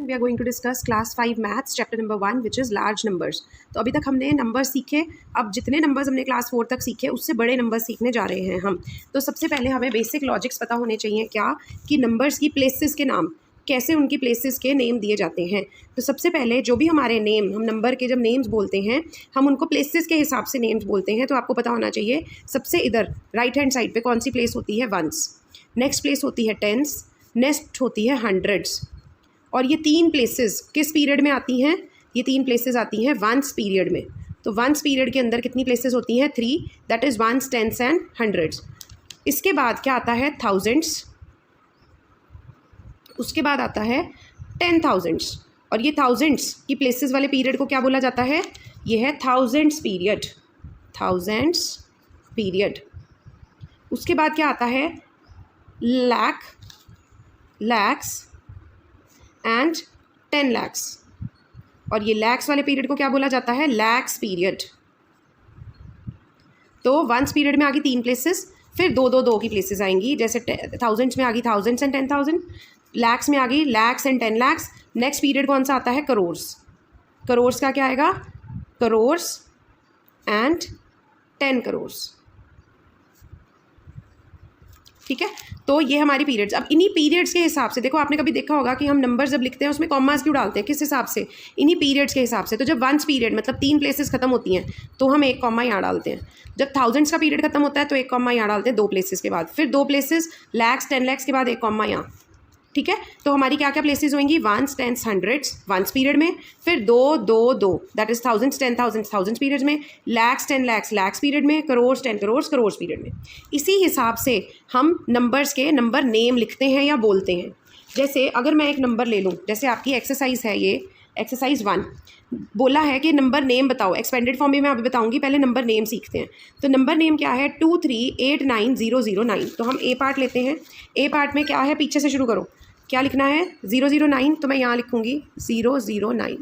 We are going to discuss class 5 maths chapter number 1 which is large numbers. तो अभी तक हमने number सीखे, अब जितने नंबर्स हमने क्लास 4 तक सीखे उससे बड़े नंबर सीखने जा रहे हैं हम। तो सबसे पहले हमें बेसिक लॉजिक्स पता होने चाहिए क्या कि नंबर्स की प्लेसेस के नाम कैसे, उनकी प्लेसेस के नेम दिए जाते हैं। तो सबसे पहले जो भी हमारे नेम, हम नंबर के जब नेम्स बोलते हैं हम उनको प्लेसेस के हिसाब से नेम्स बोलते हैं। तो आपको पता होना चाहिए सबसे इधर राइट हैंड साइड पे कौन सी प्लेस होती है, वंस, नेक्स्ट प्लेस होती है टेंस, नेक्स्ट होती है हंड्रेड्स। और ये तीन प्लेसेस किस पीरियड में आती हैं, ये तीन प्लेसेस आती हैं वंस पीरियड में। तो वंस पीरियड के अंदर कितनी प्लेसेस होती हैं, 3, that is ones, tens and hundreds. इसके बाद क्या आता है, थाउजेंड्स, उसके बाद आता है 10,000s। और ये थाउजेंड्स की प्लेसेस वाले पीरियड को क्या बोला जाता है, ये है थाउजेंड्स पीरियड, थाउजेंड्स पीरियड। उसके बाद क्या आता है, लाख, लैक्स एंड 10 lakhs। और ये लैक्स वाले पीरियड को क्या बोला जाता है, लैक्स पीरियड। तो वंस पीरियड में आ गई 3 प्लेसेस, फिर दो की प्लेसेस आएंगी, जैसे थाउजेंड्स में आ गई थाउजेंड्स एंड 10,000, लैक्स में आ गई lakhs and 10 lakhs। Next period कौन सा आता है, करोर्स। करोर्स का क्या आएगा, करोर्स एंड 10 crores। ठीक है, तो ये हमारी पीरियड्स। अब इन्हीं पीरियड्स के हिसाब से देखो, आपने कभी देखा होगा कि हम नंबर जब लिखते हैं उसमें कॉमास क्यों डालते हैं, किस हिसाब से, इन्हीं पीरियड्स के हिसाब से। तो जब वंस पीरियड मतलब 3 प्लेसेस खत्म होती हैं तो हम 1 कॉमा यहाँ डालते हैं। जब थाउजेंड्स का पीरियड खत्म होता है तो 1 कॉमा यहाँ डालते हैं 2 प्लेसेस के बाद, फिर 2 प्लेसेस लैक्स 10 lakhs के बाद 1 कॉमा यहाँ। ठीक है, तो हमारी क्या क्या प्लेसेस होंगी, ones, tens, hundreds ones period में, फिर 2 that is thousands 10,000 thousands period में, लैक्स 10 lakhs लैक्स पीरियड में, करोर्स 10 crores करोर्स पीरियड में। इसी हिसाब से हम नंबर्स के नंबर नेम लिखते हैं या बोलते हैं। जैसे अगर मैं एक नंबर ले लूँ, जैसे आपकी एक्सरसाइज है, ये एक्सरसाइज 1 बोला है कि नंबर नेम बताओ। एक्सपेंडेड फॉर्म में मैं अभी बताऊंगी, पहले नंबर नेम सीखते हैं। तो नंबर नेम क्या है, 2389009। तो हम ए पार्ट लेते हैं। ए पार्ट में क्या है, पीछे से शुरू करो, क्या लिखना है, 009। तो मैं यहाँ लिखूँगी 009।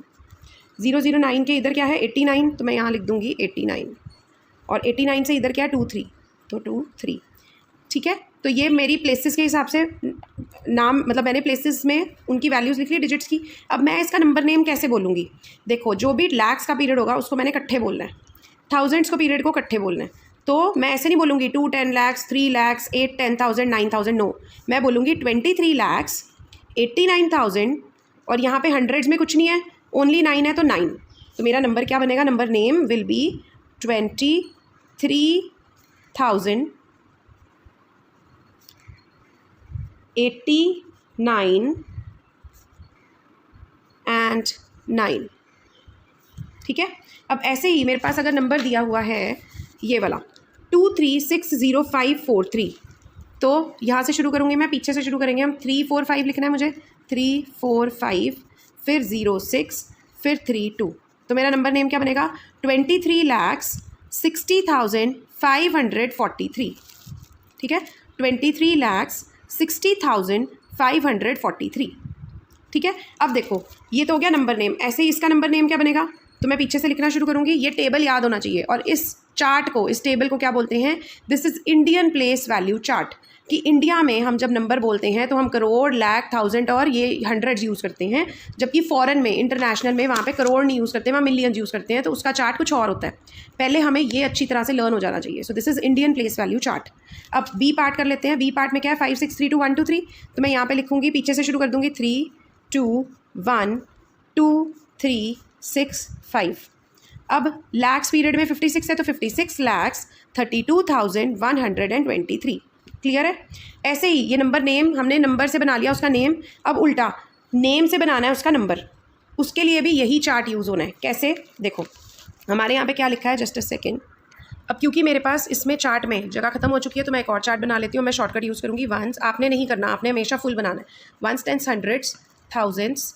009 के इधर क्या है, 89। तो मैं यहाँ लिख दूँगी 89। और 89 से इधर क्या है, 23। तो 23। ठीक है, तो ये मेरी प्लेसेस के हिसाब से नाम, मतलब मैंने प्लेसेस में उनकी वैल्यूज़ लिख ली डिजिट्स की। अब मैं इसका नंबर नेम कैसे बोलूँगी, देखो जो भी लैक्स का पीरियड होगा उसको मैंने इकट्ठे बोलना है, थाउजेंड्स को पीरियड को इकट्ठे बोलना है। तो मैं ऐसे नहीं बोलूँगी 2 10 lakhs 3 lakhs 8 10,000 9,000, नो, मैं बोलूँगी 23 lakhs 89,000। और यहाँ पे हंड्रेड्स में कुछ नहीं है, ओनली 9 है, तो 9। तो मेरा नंबर क्या बनेगा, number name will be 23,089 and 9। ठीक है, अब ऐसे ही मेरे पास अगर नंबर दिया हुआ है ये वाला 2360,543, तो यहाँ से शुरू करूँगी मैं, पीछे से शुरू करेंगे हम। 3 4 5 लिखना है मुझे, 3 4 5, फिर 06, फिर 3 2। तो मेरा नंबर नेम क्या बनेगा, 23,60,543। ठीक है, 23,60,543। ठीक है, अब देखो ये तो हो गया नंबर नेम। ऐसे ही इसका नंबर नेम क्या बनेगा, तो मैं पीछे से लिखना शुरू करूँगी। ये टेबल याद होना चाहिए, और इस चार्ट को, इस टेबल को क्या बोलते हैं, this is Indian place value chart. कि इंडिया में हम जब नंबर बोलते हैं तो हम करोड़, लाख, थाउजेंड और ये हंड्रेड्स यूज़ करते हैं, जबकि फॉरेन में, इंटरनेशनल में वहाँ पे करोड़ नहीं यूज़ करते, वहाँ मिलियन यूज़ करते हैं। तो उसका चार्ट कुछ और होता है, पहले हमें ये अच्छी तरह से लर्न हो जाना चाहिए। सो this is Indian place value chart. अब बी पार्ट कर लेते हैं। बी पार्ट में क्या है, 5 6 3 2 1 2 3। तो मैं यहाँ पर लिखूँगी, पीछे से शुरू कर दूँगी, 3 2 1 2 3 6 5। अब लैक्स पीरियड में 56 है, तो 56,32,123। क्लियर है। ऐसे ही ये नंबर नेम हमने नंबर से बना लिया उसका नेम, अब उल्टा नेम से बनाना है उसका नंबर, उसके लिए भी यही चार्ट यूज़ होना है। कैसे, देखो हमारे यहाँ पे क्या लिखा है, जस्ट अ सेकेंड। अब क्योंकि मेरे पास इसमें चार्ट में जगह खत्म हो चुकी है तो मैं एक और चार्ट बना लेती हूँ। मैं शॉर्टकट यूज़ करूँगी, वंस। आपने नहीं करना, आपने हमेशा फुल बनाना है। Ones, tens, hundreds, thousands,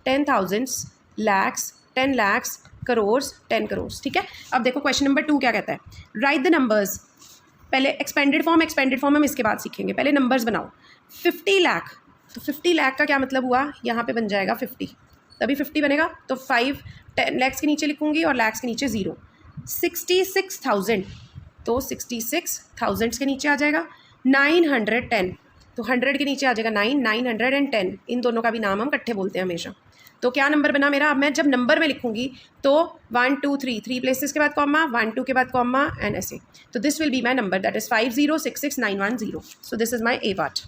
10,000s, lakhs, 10 lakhs, crores, 10 crores। ठीक है, अब देखो क्वेश्चन नंबर 2 क्या कहता है, राइट द नंबर्स। पहले एक्सपेंडेड फॉर्म हम इसके बाद सीखेंगे, पहले नंबर्स बनाओ। 50 लाख, तो 50 लाख का क्या मतलब हुआ, यहाँ पे बन जाएगा 50, तभी 50 बनेगा। तो 5 10 lakhs के नीचे लिखूँगी और लैक्स के नीचे 0। 66,000, तो 66,000 के नीचे आ जाएगा। 910, तो 100 के नीचे आ जाएगा 9, 910, इन दोनों का भी नाम हम इकट्ठे बोलते हैं हमेशा। तो क्या नंबर बना मेरा? अब मैं जब नंबर में लिखूंगी तो 1 2 3 3 प्लेसेस के बाद कॉमा, 1 2 के बाद कॉमा एंड ऐसे। तो this will be my number, that is 5066910। So this is my A part.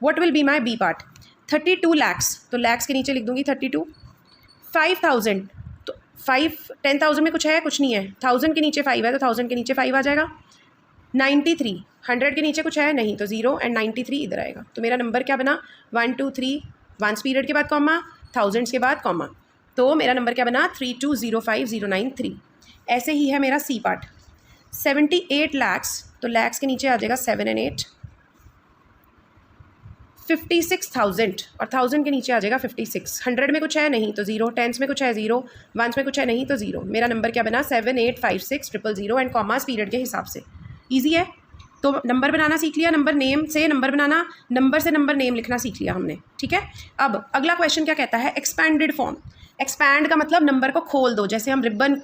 What will be my B part? 32 lakhs, तो लैक्स के नीचे लिख दूंगी 32। 5000, तो 10,000 में कुछ है? कुछ नहीं है। 1000 के नीचे 5 है तो 1000 के नीचे 5 आ जाएगा। 93, 100 के नीचे कुछ है? नहीं, तो 0 एंड 93 इधर आएगा। तो मेरा नंबर क्या बना? 1 2 3, वंस पीरियड के बाद कॉमा, थाउजेंड्स के बाद कॉमा। तो मेरा नंबर क्या बना? 3205093। ऐसे ही है मेरा सी पार्ट। 78 lakhs, तो लैक्स के नीचे आ जाएगा 7 and 8। 56,000, और 1000 के नीचे आ जाएगा 56। 100 में कुछ है? नहीं, तो 0। 10s में कुछ है? 0। 1s में कुछ है? नहीं, तो 0। मेरा नंबर क्या बना? 7856000 एंड कॉमास पीरियड के हिसाब से। ईजी है। तो नंबर बनाना सीख लिया, नंबर नेम से नंबर बनाना, नंबर से नंबर नेम लिखना सीख लिया हमने, ठीक है। अब अगला क्वेश्चन क्या कहता है? Expanded form. एक्सपैंड का मतलब नंबर को खोल दो, जैसे हम रिबन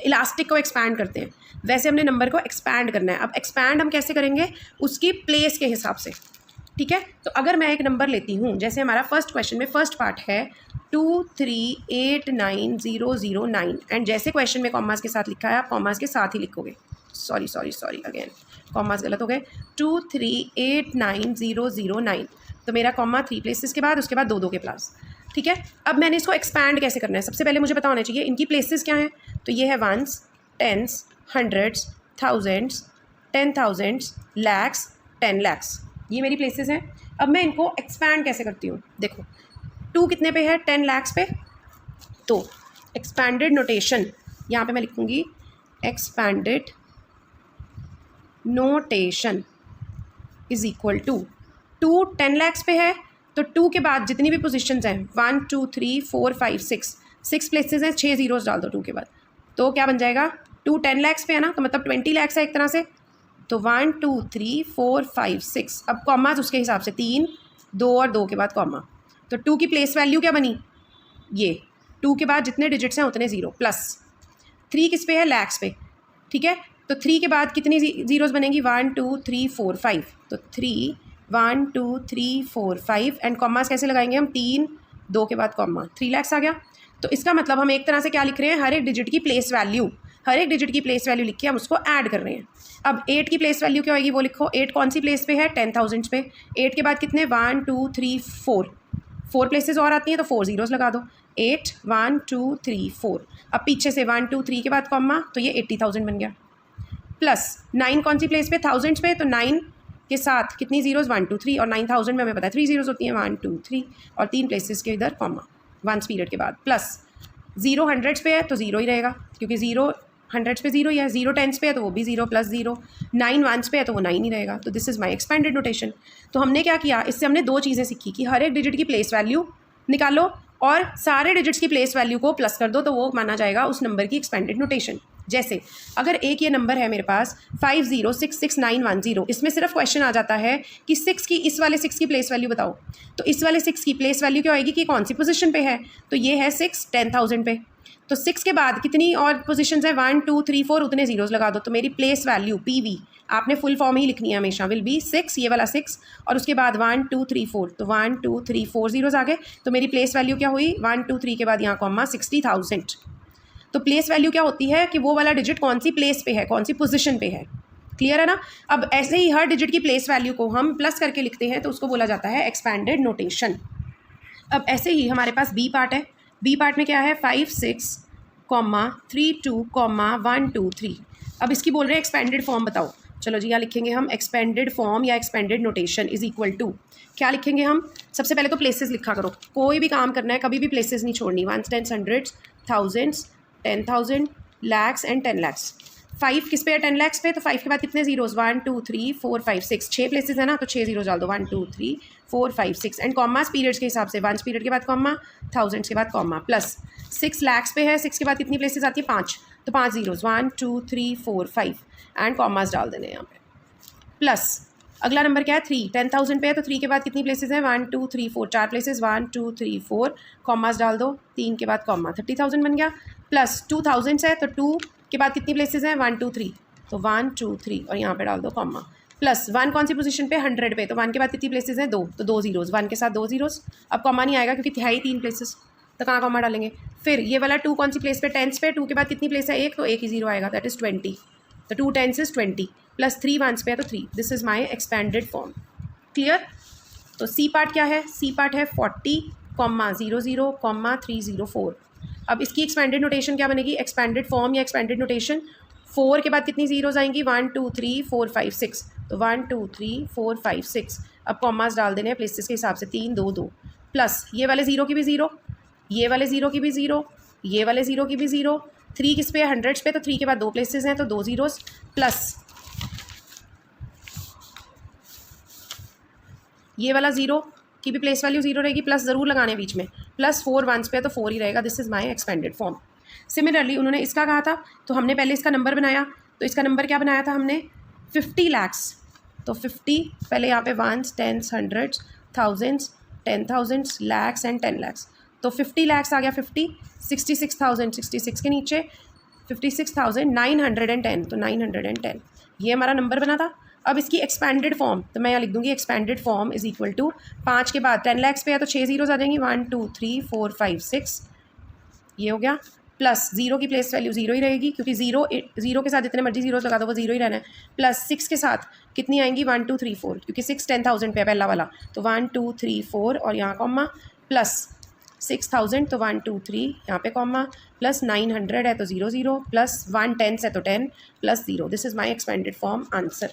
इलास्टिक को एक्सपैंड करते हैं वैसे हमने नंबर को एक्सपैंड करना है। अब एक्सपैंड हम कैसे करेंगे? उसकी प्लेस के हिसाब से, ठीक है। तो अगर मैं एक नंबर लेती हूँ, जैसे हमारा फर्स्ट क्वेश्चन में फर्स्ट पार्ट है 2389009, एंड जैसे क्वेश्चन में कॉमास के साथ लिखा है आप कॉमास के साथ ही लिखोगे। सॉरी अगेन कॉमास गलत हो गए। 2389009, तो मेरा कॉमा 3 प्लेसेस के बाद, उसके बाद 2 2 के पास, ठीक है। अब मैंने इसको एक्सपैंड कैसे करना है? सबसे पहले मुझे पता होना चाहिए इनकी प्लेसेस क्या हैं। तो ये है ones, tens, hundreds, thousands, 10,000, lakhs, 10 lakhs, ये मेरी प्लेसेस हैं। अब मैं इनको एक्सपैंड कैसे करती हूँ? देखो 2 कितने पे है? 10 lakhs पे। तो एक्सपैंडेड नोटेशन यहाँ पे मैं लिखूँगी, expanded notation is equal to 2 10 lakhs पे है तो 2 के बाद जितनी भी पोजीशंस हैं 1 2 3 4 5 6 प्लेसेस हैं, 6 zeros डाल दो 2 के बाद, तो क्या बन जाएगा? 2 10 lakhs पे है ना, तो मतलब 20 lakhs है एक तरह से। तो 1 2 3 4 5 6, अब कॉमास उसके हिसाब से 3 2 और 2 के बाद कॉमा। तो 2 की प्लेस वैल्यू क्या बनी? ये 2 के बाद जितने डिजिट्स हैं उतने 0 प्लस 3 किस पे है? लैक्स पे, ठीक है। तो 3 के बाद कितनी जीरोस बनेंगी? 1 2 3 4 5, तो 3 1 2 3 4 5 एंड कॉमास कैसे लगाएंगे हम? 3 2 के बाद कॉमा, 3 lakhs आ गया। तो इसका मतलब हम एक तरह से क्या लिख रहे हैं? हर एक डिजिट की प्लेस वैल्यू, हर एक डिजिट की प्लेस वैल्यू लिख के हम उसको ऐड कर रहे हैं। अब 8 की प्लेस वैल्यू क्या होगी वो लिखो। 8 कौन सी प्लेस पे है? 10,000 पे। 8 के बाद कितने? 1 2 3 4 प्लेसेस और आती हैं तो 4 zeros लगा दो। 8 1 2 3 4, अब पीछे से 1 2 3 के बाद कॉमा, तो ये 80,000 बन गया। प्लस 9 कौन सी प्लेस पे? थाउजेंड्स पे, तो 9 के साथ कितनी जीरोस? 1 2 3, और 9,000 में हमें पता है 3 zeros होती हैं, 1 2 3, और 3 प्लेसेस के इधर कॉमा, वंस पीरियड के बाद। प्लस 0 हंड्रेड्स पे है तो 0 ही रहेगा, क्योंकि 0 हंड्रेड्स पे 0 ही है। 0 10s पे है तो वो भी 0 प्लस 0। 9 1s पे है तो वो 9 ही रहेगा। तो this is my expanded notation. तो हमने क्या किया? इससे हमने 2 चीज़ें सीखी कि हर एक डिजिट की प्लेस वैल्यू निकालो और सारे डिजिट्स की प्लेस वैल्यू को प्लस कर दो, तो वो माना जाएगा उस नंबर की एक्सपेंडेड नोटेशन। जैसे अगर एक ये नंबर है मेरे पास 50666910, इसमें सिर्फ क्वेश्चन आ जाता है कि 6 की, इस वाले 6 की प्लेस वैल्यू बताओ। तो इस वाले 6 की प्लेस वैल्यू क्या होगी कि कौन सी पोजीशन पे है? तो ये है 6 10,000 पे। तो 6 के बाद कितनी और पोजीशंस है? 1 2 3 4, उतने जीरोस लगा दो। तो मेरी प्लेस वैल्यू PV आपने फुल फॉर्म ही लिखनी है हमेशा, विल बी 6, ये वाला 6, और उसके बाद 1 2 3 4, तो 1 2 3 4 जीरोस आ गए। तो मेरी प्लेस वैल्यू क्या हुई? 1 2 3 के बाद यहाँ कॉमा 60,000। तो प्लेस वैल्यू क्या होती है कि वो वाला डिजिट कौन सी प्लेस पे है, कौन सी पोजीशन पे है। क्लियर है ना? अब ऐसे ही हर डिजिट की प्लेस वैल्यू को हम प्लस करके लिखते हैं तो उसको बोला जाता है एक्सपैंडेड नोटेशन। अब ऐसे ही हमारे पास बी पार्ट है। बी पार्ट में क्या है? 5 6, 3 2, 1 2 3। अब इसकी बोल रहे हैं एक्सपेंडेड फॉर्म बताओ। चलो जी, यहाँ लिखेंगे हम एक्सपेंडेड फॉर्म या expanded notation is equal to, क्या लिखेंगे हम? सबसे पहले तो प्लेसेस लिखा करो, कोई भी काम करना है कभी भी प्लेसेस नहीं छोड़नी। 1s 10s 100s, thousands, 10,000, lakhs and 10 lakhs। 5 किस पे है? 10 lakhs पे। तो 5 के बाद कितने जीरोस? 1 2 3 4 5 6, 6 प्लेसेस है ना, तो 6 जीरोस डाल दो। 1 2 3 4 5 6 एंड कॉमास पीरियड्स के हिसाब से 1s पीरियड के बाद कॉमा, थाउजेंड्स के बाद कॉमा, प्लस 6 lakhs पे है। 6 के बाद कितनी प्लेसेस आती है? 5, तो 5 जीरोस, 1 2 3 4 5 एंड कॉमास डाल देने यहाँ पे। प्लस अगला नंबर क्या है? 3, 10,000 पे है तो 3 के बाद कितनी प्लेसेस हैं? 1 2 3 4, 4 प्लेसेस, 1 2 3 4, कॉमास डाल दो, 3 के बाद कॉमा, 30,000 बन गया। प्लस 2,000 है तो 2 के बाद कितनी प्लेसेस हैं? 1 2 3, तो 1 2 3 और यहाँ पे डाल दो कॉमा, प्लस 1 कौन सी पोजीशन पे, 100 पे, तो 1 के बाद कितनी प्लेसेस हैं, 2, तो 2 जीरोज़, 1 के साथ 2 जीरोज़। अब कॉमा नहीं आएगा क्योंकि है ही 3 प्लेसेस, तो कहाँ कॉमा डालेंगे। फिर ये वाला 2 कौन सी प्लेस पे, 10s पे, 2 के बाद कितनी प्लेस है, 1, तो 1 ही जीरो आएगा, दैट इज़ 20, तो 2 10s इज़ 20, प्लस 3 1s पे है तो 3, this is my expanded form. Clear. तो सी पार्ट क्या है, सी पार्ट है 40, 00, 304। अब इसकी एक्सपेंडेड नोटेशन क्या बनेगी, एक्सपेंडेड फॉर्म या एक्सपेंडेड नोटेशन, 4 के बाद कितनी जीरोज़ आएंगी, 1 2 3 4 5 6, तो 1 2 3 4 5 6। अब कॉमास डाल देने हैं प्लेसेस के हिसाब से, 3 2 2, प्लस ये वाले ज़ीरो की भी ज़ीरो, ये वाले ज़ीरो की भी ज़ीरो, ये वाले ज़ीरो की भी ज़ीरो, 3 किस पे है, 100s पे, तो 3 के बाद 2 प्लेसेस हैं तो 2 जीरोज़, प्लस ये वाला ज़ीरो की भी प्लेस वैल्यू ज़ीरो रहेगी, प्लस ज़रूर लगाने बीच में, प्लस 4 1s पे तो 4 ही रहेगा, this is my expanded form. Similarly उन्होंने इसका कहा था, तो हमने पहले इसका नंबर बनाया, तो इसका नंबर क्या बनाया था हमने, 50 lakhs, तो 50 पहले यहाँ पे 1s 10s 100s 1000s 10,000 lakhs and 10 lakhs, तो 50 lakhs आ गया, 50 66,000 66 के नीचे 56,910, तो 910 ये हमारा नंबर बना था। अब इसकी एक्सपेंडेड फॉर्म, तो मैं यहाँ लिख दूँगी expanded form is equal to 5 के बाद 10 lakhs पे है तो 6 जीरोज़ आ जाएंगी, 1 2 3 4 5 6, ये हो गया, प्लस ज़ीरो की प्लेस वैल्यू ज़ीरो ही रहेगी क्योंकि ज़ीरो के साथ जितने मर्जी जीरोज़ लगा दो वो ज़ीरो ही रहना है, प्लस 6 के साथ कितनी आएंगी, 1 2 3 4, क्योंकि 6 10,000 पे है पहला वाला, तो 1 2 3 4 और यहाँ कॉमा, प्लस 6,000 तो 1 2 3 यहाँ पे कॉमा, प्लस 900 है तो 0 0, प्लस 1 10s है तो 10, plus 0, this is my expanded form answer.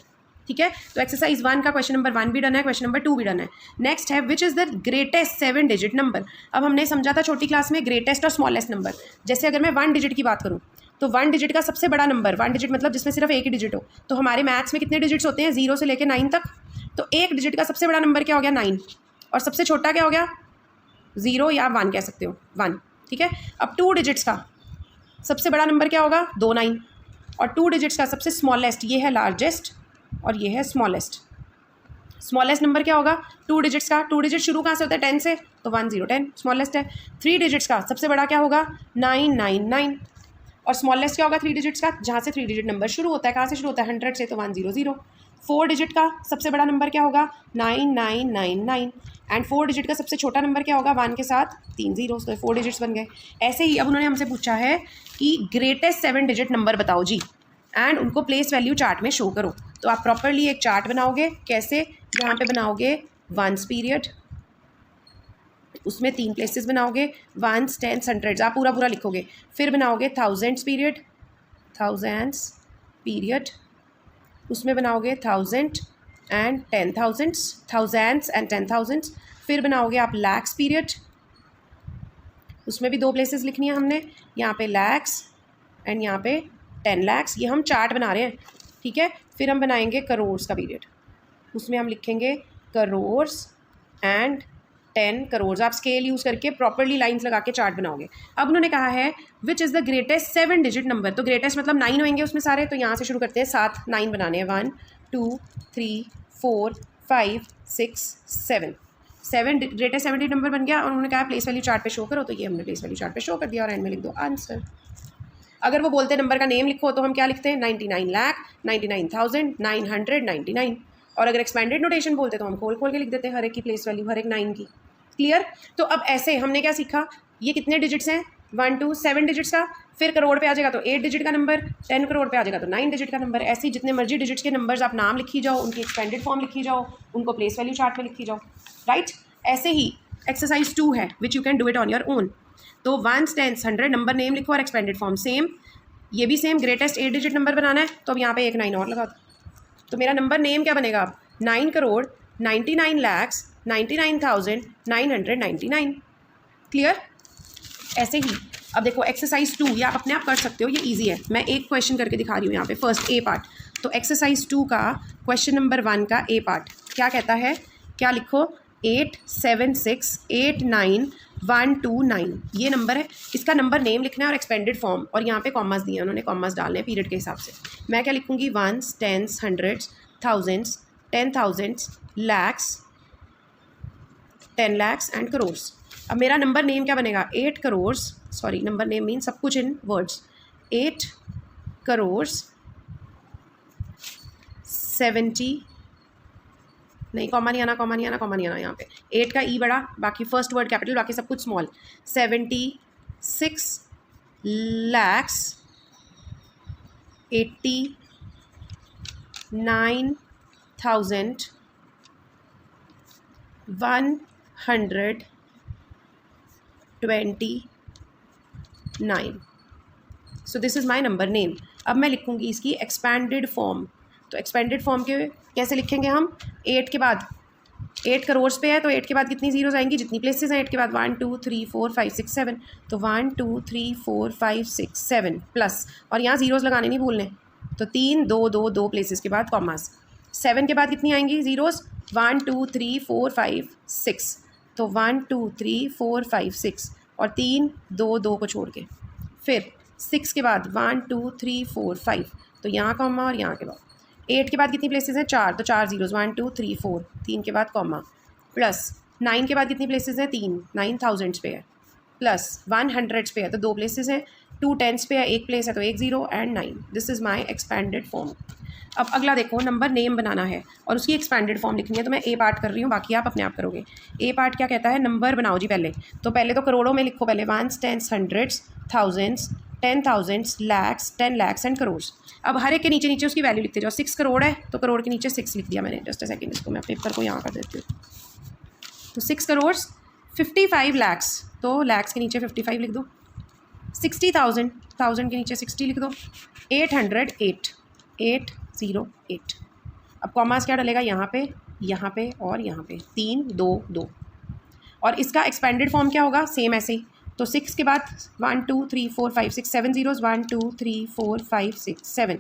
ठीक है, तो एक्सरसाइज 1 का क्वेश्चन नंबर 1 भी डन है, क्वेश्चन नंबर 2 भी डन है। नेक्स्ट है which is the greatest 7 digit number. अब हमने समझा था छोटी क्लास में ग्रेटेस्ट और स्मॉलेस्ट नंबर, जैसे अगर मैं 1 डिजिट की बात करूँ तो 1 डिजिट का सबसे बड़ा नंबर, 1 डिजिट मतलब जिसमें सिर्फ एक ही डिजिट हो, तो हमारे मैथ्स में कितने डिजिट्स होते हैं, 0 से लेकर 9 तक, तो एक डिजिट का सबसे बड़ा नंबर क्या हो गया, 9, और सबसे छोटा क्या हो गया, 0 या 1 कह सकते हो, 1। ठीक है, अब 2 डिजिट्स का सबसे बड़ा नंबर क्या होगा, 2 9, और 2 डिजिट्स का सबसे स्मॉलेस्ट, ये है लार्जेस्ट और ये है स्मॉलेस्ट। स्मॉलेस्ट नंबर क्या होगा, 2 डिजिट्स का, 2 डिजिट शुरू कहाँ से होता है, 10 से, तो 1 0 10 स्मॉलेस्ट है। 3 डिजिट्स का सबसे बड़ा क्या होगा, 9 9 9, और स्मॉलेस्ट क्या होगा 3 डिजिट्स का, जहाँ से 3 डिजिट नंबर शुरू होता है, कहाँ से शुरू होता है, 100 से, तो 1 0 0। 4 डिजिट का सबसे बड़ा नंबर क्या होगा, 9 9 9 9, एंड 4 डिजिट का सबसे छोटा नंबर क्या होगा, 1 के साथ 3 जीरोस, तो 4 डिजिट्स बन गए। ऐसे ही अब उन्होंने हमसे पूछा है कि ग्रेटेस्ट 7 डिजिट नंबर बताओ जी, एंड उनको प्लेस वैल्यू चार्ट में शो करो। तो आप प्रॉपरली एक चार्ट बनाओगे, कैसे, यहाँ पे बनाओगे 1s पीरियड, उसमें 3 प्लेसेस बनाओगे, 1s 10s 100s, आप पूरा पूरा लिखोगे, फिर बनाओगे 1000s पीरियड, 1000s पीरियड, उसमें बनाओगे 1000 and 10,000s, 1000s and 10,000s, फिर बनाओगे आप लैक्स पीरियड, उसमें भी 2 प्लेसेस लिखनी है हमने, यहाँ पे लैक्स एंड यहाँ पे 10 lakhs, ये हम चार्ट बना रहे हैं। ठीक है, फिर हम बनाएंगे करोर्स का पीरियड, उसमें हम लिखेंगे करोर्स एंड 10 करोर्स, आप स्केल यूज़ करके प्रॉपरली लाइंस लगा के चार्ट बनाओगे। अब उन्होंने कहा है which is the greatest 7 digit number, तो ग्रेटेस्ट मतलब 9 होंगे उसमें सारे, तो यहाँ से शुरू करते हैं, 7 9 बनाने हैं, 1 2 3 4 5 6 7 7 ग्रेटेस्ट 7 डिजिट नंबर बन गया, और उन्होंने कहा प्लेस वैल्यू चार्ट पे शो करो, तो ये हमने प्लेस वैल्यू चार्ट पे शो कर दिया, और एंड में लिख दो आंसर। अगर वो बोलते नंबर का नेम लिखो तो हम क्या लिखते हैं, 99,99,999, और अगर एक्सपेंडेड नोटेशन बोलते तो हम खोल खोल के लिख देते हैं हर एक की प्लेस वैल्यू, हर एक 9 की। क्लियर। तो अब ऐसे हमने क्या सीखा, ये कितने डिजिट्स हैं, 1 2 7 डिजिट्स का, फिर करोड़ पे आ जाएगा तो 8 डिजिट का नंबर, 10 करोड़ पे आ जाएगा तो 9 डिजिट का नंबर, ऐसे ही जितने मर्जी डिजिट्स के नंबर्स आप नाम लिखी जाओ, उनकी एक्सपेंडेड फॉर्म लिखी जाओ, उनको प्लेस वैल्यू चार्ट में लिखी जाओ, राइट। ऐसे ही एक्सरसाइज 2 है which you can do it on your own. तो 1s 10s 100 नंबर नेम लिखो और एक्सपेंडेड फॉर्म सेम, ये भी सेम ग्रेटेस्ट 8 डिजिट नंबर बनाना है, तो अब यहाँ पे एक 9 और लगा दो, तो मेरा नंबर नेम क्या बनेगा अब, 9 करोड़ 99 lakhs 99,999। क्लियर। ऐसे ही अब देखो एक्सरसाइज 2, या अपने आप कर सकते हो, ये इजी है, मैं एक क्वेश्चन करके दिखा रही हूँ यहाँ पे, फर्स्ट ए पार्ट। तो एक्सरसाइज 2 का क्वेश्चन नंबर 1 का ए पार्ट क्या कहता है, क्या लिखो, 87689129, ये नंबर है, इसका नंबर नेम लिखना है और एक्सपेंडेड फॉर्म, और यहाँ पे कॉमर्स दिए उन्होंने, कॉमर्स डालने हैं पीरियड के हिसाब से। मैं क्या लिखूँगी, 1s 10s 100s 1000s 10,000s lakhs 10 lakhs and crores. अब मेरा नंबर नेम क्या बनेगा, 8 crores, sorry number name mean सब कुछ इन वर्ड्स, 8 करोर्स 70 नहीं, कॉमा नहीं आना, कॉमा नहीं आना, कॉमा नहीं आना यहाँ पे। 8 का ई बड़ा, बाकी फर्स्ट वर्ड कैपिटल, बाकी सब कुछ small. 76,89,129। So this is my number name. अब मैं लिखूँगी इसकी एक्सपैंडेड फॉर्म। तो एक्सपेंडेड फॉर्म के कैसे लिखेंगे हम? 8 के बाद 8 करोड़ पे है तो 8 के बाद कितनी जीरोज़ आएंगी? जितनी प्लेसेस हैं 8 के बाद 1 2 3 4 5 6 7, तो 1 2 3 4 5 6 7 प्लस, और यहाँ जीरोज़ लगाने नहीं भूलने, तो 3 2 2 2 प्लेसेस के बाद कॉमास। 7 के बाद कितनी आएंगी जीरोज़? 1 2 3 4 5 6, तो 1 2 3 4 5 6, और 3 2 2 को छोड़ के। फिर 6 के बाद 1 2 3 4 5, तो यहाँ कॉमा और यहाँ के बाद। 8 के बाद कितनी प्लेसेस हैं? 4, तो 4 जीरोज़ 1 2 3 4, 3 के बाद कॉमा, प्लस 9 के बाद कितनी प्लेसेस हैं? 3, 9 थाउजेंड्स पे है, प्लस 100 पे है तो 2 प्लेसेस हैं, 2 टेंस पे है 1 प्लेस है तो 1 0 and 9। This is my expanded form. अब अगला देखो, नंबर नेम बनाना है और उसकी एक्सपैंडेड फॉर्म लिखनी है। तो मैं ए पार्ट कर रही हूँ, बाकी आप अपने आप करोगे। ए पार्ट क्या कहता है? नंबर बनाओ जी पहले। तो पहले तो करोड़ों में लिखो, पहले 1s 10s 100s thousands 10,000s lakhs 10 lakhs and crore. अब हर एक के नीचे नीचे उसकी वैल्यू लिखते जाओ। 6 करोड़ है तो करोड़ के नीचे 6 लिख दिया मैंने। जस्ट अ सेकेंड, इसको मैं पेपर को यहाँ कर देती हूँ। तो 6 करोड़ 55 lakhs, तो लैक्स के नीचे 55 लिख दो। 60,000 1000 के नीचे 60 लिख दो। 808 808। अब कॉमास क्या डलेगा? यहाँ पे और यहाँ पे 3 2 2। और इसका एक्सपेंडेड फॉर्म क्या होगा? सेम ऐसे ही। तो 6 के बाद 1 2 3 4 5 6 7 जीरोज़ 1 2 3 4 5 6 7।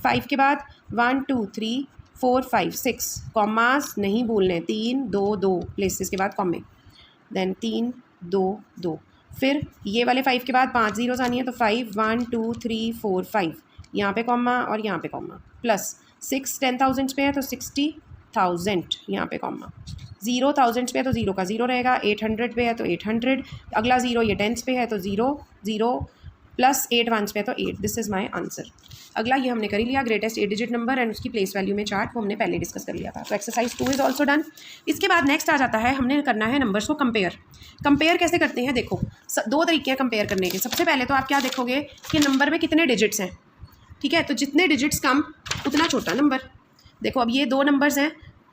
5 के बाद 1 2 3 4 5 6, कॉमास नहीं भूलने, 3 2 2 प्लेसेस के बाद कॉमे, देन 3 2 2। फिर ये वाले 5 के बाद 5 जीरोज़ आनी है, तो 5 1 2 3 4 5, यहाँ पे कॉमा और यहाँ पे कॉमा, प्लस 6 10,000 पे है तो 60,000 यहाँ पे कॉमा, 0,000 पे है तो 0 का 0 रहेगा, 800 पे है तो 800, अगला 0 ये 10s पे है तो 0 0 प्लस 8 1s पे है तो 8। This is my answer. अगला ये हमने कर ही लिया, ग्रेटेस्ट 8 डिजिट नंबर एंड उसकी प्लेस वैल्यू में चार्ट, वो हमने पहले डिस्कस कर लिया था। तो एक्सरसाइज 2 इज़ ऑल्सो डन। इसके बाद नेक्स्ट आ जाता है, हमने करना है नंबर्स को कंपेयर। कंपेयर कैसे करते हैं? देखो 2 तरीके हैं कंपेयर करने के। सबसे पहले तो आप क्या देखोगे कि नंबर में कितने डिजिट्स हैं, ठीक है? तो जितने डिजिट्स कम उतना छोटा नंबर। देखो अब ये 2 नंबर्स हैं,